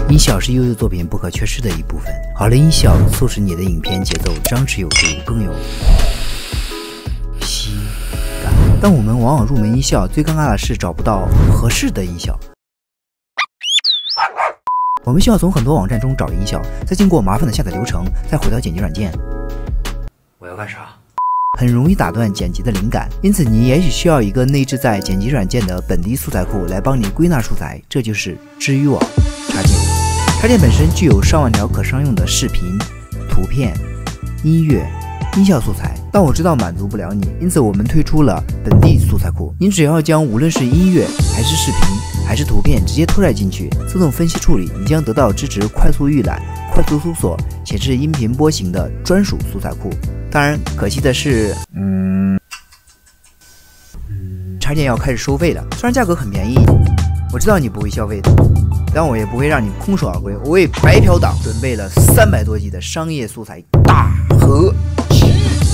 音效是优秀作品不可缺失的一部分。好的音效促使你的影片节奏张弛有度，更有喜感。但我们往往入门音效，最尴尬的是找不到合适的音效。我们需要从很多网站中找音效，再经过麻烦的下载流程，再回到剪辑软件。我要干啥？很容易打断剪辑的灵感，因此你也许需要一个内置在剪辑软件的本地素材库来帮你归纳素材，这就是知鱼网插件。插件本身具有上万条可商用的视频、图片、音乐、音效素材，但我知道满足不了你，因此我们推出了本地素材库。您只要将无论是音乐还是视频还是图片直接拖拽进去，自动分析处理，你将得到支持快速预览、快速搜索且是音频波形的专属素材库。当然，可惜的是，插件要开始收费了。虽然价格很便宜，我知道你不会消费的，但我也不会让你空手而归。我为白嫖党准备了300多 G 的商业素材大合集，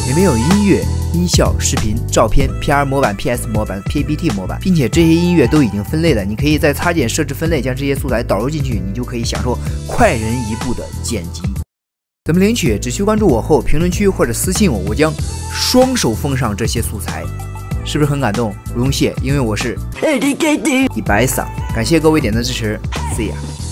里面有音乐、音效、视频、照片、PR 模板、PS 模板、PPT 模板，并且这些音乐都已经分类了。你可以在插件设置分类，将这些素材导入进去，你就可以享受快人一步的剪辑。怎么领取？只需关注我后评论区或者私信我，我将双手奉上这些素材。是不是很感动？不用谢，因为我是100嗓。感谢各位点赞支持 ，See ya。